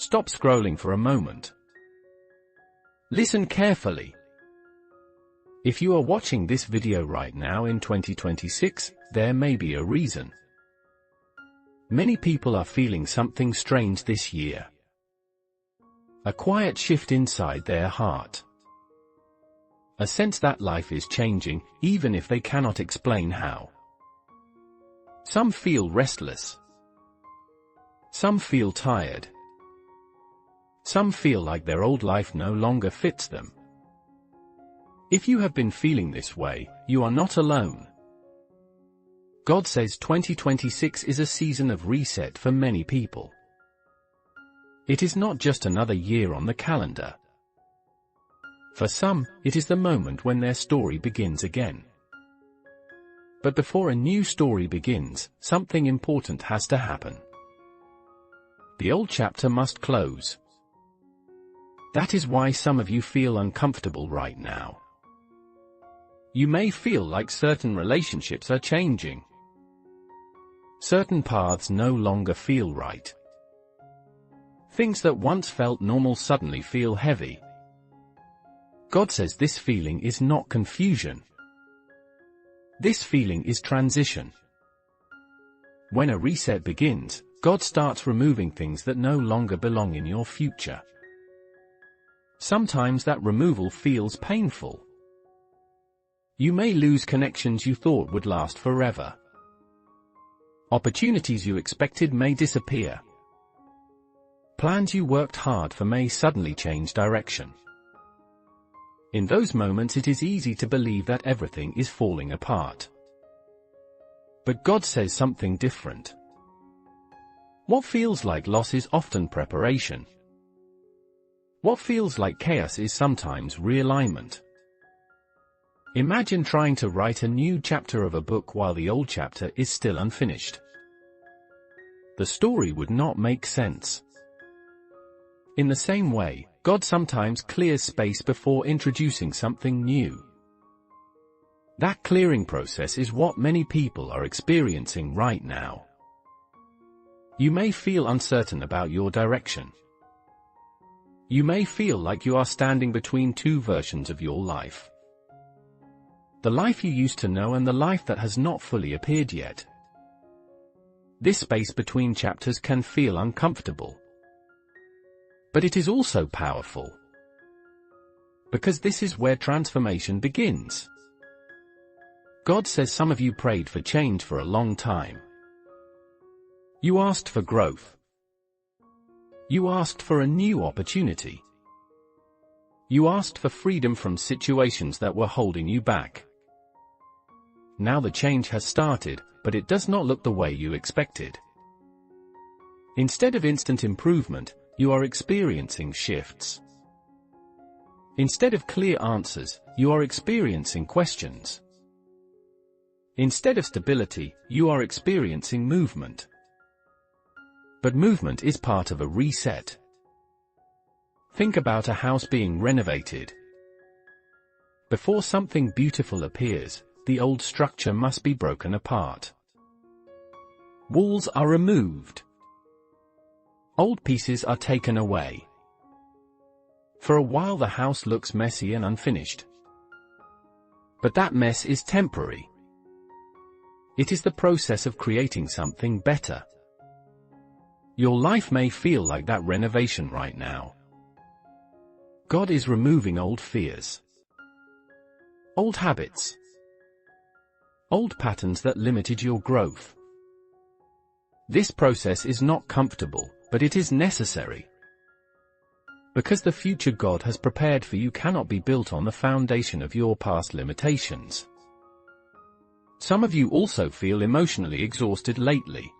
Stop scrolling for a moment. Listen carefully. If you are watching this video right now in 2026, there may be a reason. Many people are feeling something strange this year. A quiet shift inside their heart. A sense that life is changing, even if they cannot explain how. Some feel restless. Some feel tired. Some feel like their old life no longer fits them. If you have been feeling this way, you are not alone. God says 2026 is a season of reset for many people. It is not just another year on the calendar. For some, it is the moment when their story begins again. But before a new story begins, something important has to happen. The old chapter must close. That is why some of you feel uncomfortable right now. You may feel like certain relationships are changing. Certain paths no longer feel right. Things that once felt normal suddenly feel heavy. God says this feeling is not confusion. This feeling is transition. When a reset begins, God starts removing things that no longer belong in your future. Sometimes that removal feels painful. You may lose connections you thought would last forever. Opportunities you expected may disappear. Plans you worked hard for may suddenly change direction. In those moments it is easy to believe that everything is falling apart. But God says something different. What feels like loss is often preparation. What feels like chaos is sometimes realignment. Imagine trying to write a new chapter of a book while the old chapter is still unfinished. The story would not make sense. In the same way, God sometimes clears space before introducing something new. That clearing process is what many people are experiencing right now. You may feel uncertain about your direction. You may feel like you are standing between two versions of your life. The life you used to know and the life that has not fully appeared yet. This space between chapters can feel uncomfortable. But it is also powerful. Because this is where transformation begins. God says some of you prayed for change for a long time. You asked for growth. You asked for a new opportunity. You asked for freedom from situations that were holding you back. Now the change has started, but it does not look the way you expected. Instead of instant improvement, you are experiencing shifts. Instead of clear answers, you are experiencing questions. Instead of stability, you are experiencing movement. But movement is part of a reset. Think about a house being renovated. Before something beautiful appears, the old structure must be broken apart. Walls are removed. Old pieces are taken away. For a while the house looks messy and unfinished. But that mess is temporary. It is the process of creating something better. Your life may feel like that renovation right now. God is removing old fears. Old habits. Old patterns that limited your growth. This process is not comfortable, but it is necessary. Because the future God has prepared for you cannot be built on the foundation of your past limitations. Some of you also feel emotionally exhausted lately.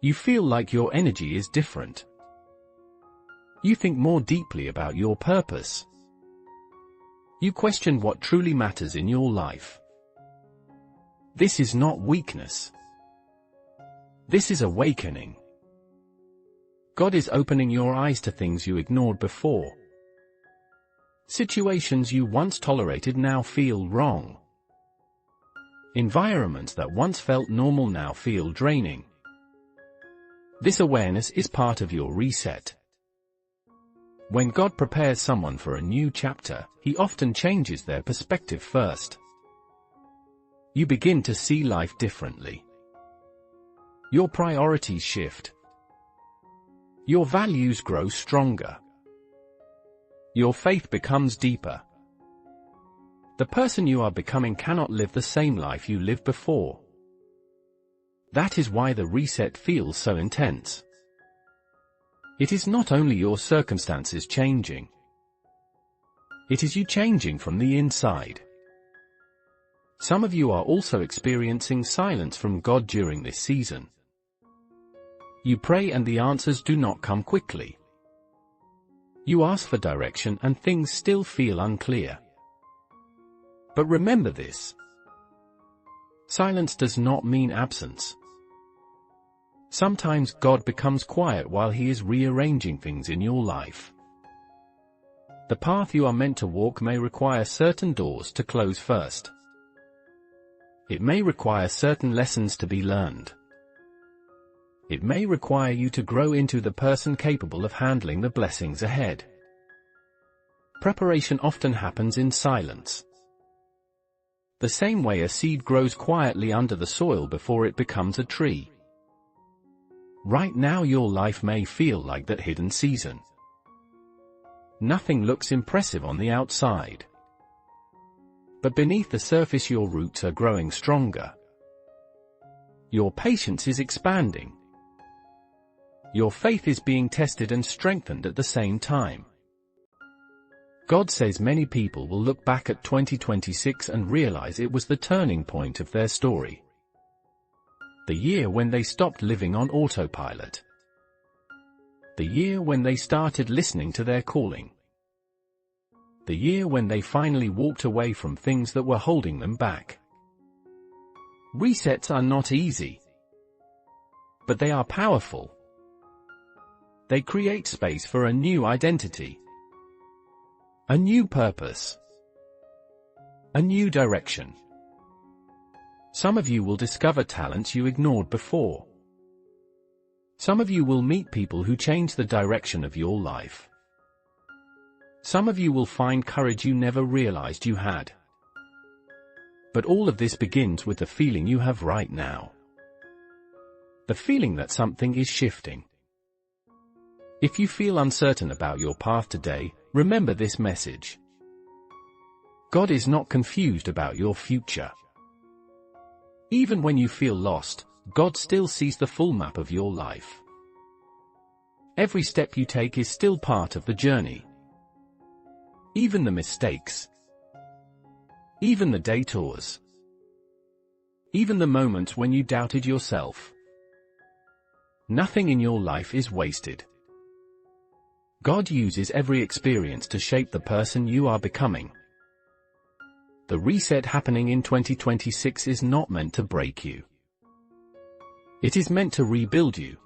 You feel like your energy is different. You think more deeply about your purpose. You question what truly matters in your life. This is not weakness. This is awakening. God is opening your eyes to things you ignored before. Situations you once tolerated now feel wrong. Environments that once felt normal now feel draining. This awareness is part of your reset. When God prepares someone for a new chapter, He often changes their perspective first. You begin to see life differently. Your priorities shift. Your values grow stronger. Your faith becomes deeper. The person you are becoming cannot live the same life you lived before. That is why the reset feels so intense. It is not only your circumstances changing. It is you changing from the inside. Some of you are also experiencing silence from God during this season. You pray and the answers do not come quickly. You ask for direction and things still feel unclear. But remember this. Silence does not mean absence. Sometimes God becomes quiet while He is rearranging things in your life. The path you are meant to walk may require certain doors to close first. It may require certain lessons to be learned. It may require you to grow into the person capable of handling the blessings ahead. Preparation often happens in silence. The same way a seed grows quietly under the soil before it becomes a tree. Right now your life may feel like that hidden season. Nothing looks impressive on the outside. But beneath the surface your roots are growing stronger. Your patience is expanding. Your faith is being tested and strengthened at the same time. God says many people will look back at 2026 and realize it was the turning point of their story. The year when they stopped living on autopilot. The year when they started listening to their calling. The year when they finally walked away from things that were holding them back. Resets are not easy. But they are powerful. They create space for a new identity. A new purpose. A new direction. Some of you will discover talents you ignored before. Some of you will meet people who change the direction of your life. Some of you will find courage you never realized you had. But all of this begins with the feeling you have right now. The feeling that something is shifting. If you feel uncertain about your path today, remember this message. God is not confused about your future. Even when you feel lost, God still sees the full map of your life. Every step you take is still part of the journey. Even the mistakes. Even the detours. Even the moments when you doubted yourself. Nothing in your life is wasted. God uses every experience to shape the person you are becoming. The reset happening in 2026 is not meant to break you. It is meant to rebuild you.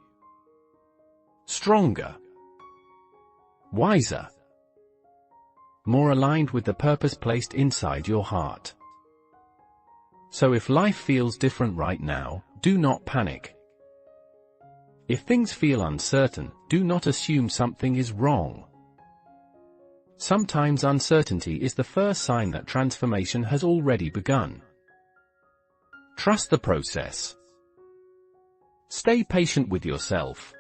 Stronger. Wiser. More aligned with the purpose placed inside your heart. So if life feels different right now, do not panic. If things feel uncertain, do not assume something is wrong. Sometimes uncertainty is the first sign that transformation has already begun. Trust the process. Stay patient with yourself.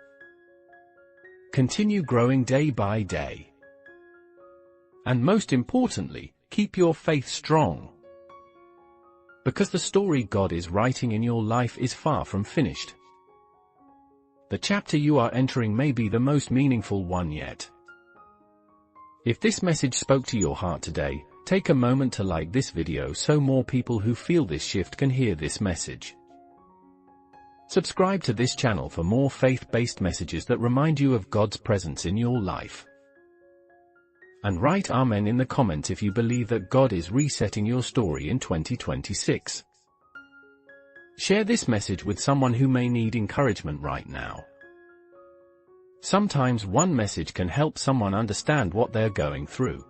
Continue growing day by day. And most importantly, keep your faith strong. Because the story God is writing in your life is far from finished. The chapter you are entering may be the most meaningful one yet. If this message spoke to your heart today, take a moment to like this video so more people who feel this shift can hear this message. Subscribe to this channel for more faith-based messages that remind you of God's presence in your life. And write Amen in the comments if you believe that God is resetting your story in 2026. Share this message with someone who may need encouragement right now. Sometimes one message can help someone understand what they're going through.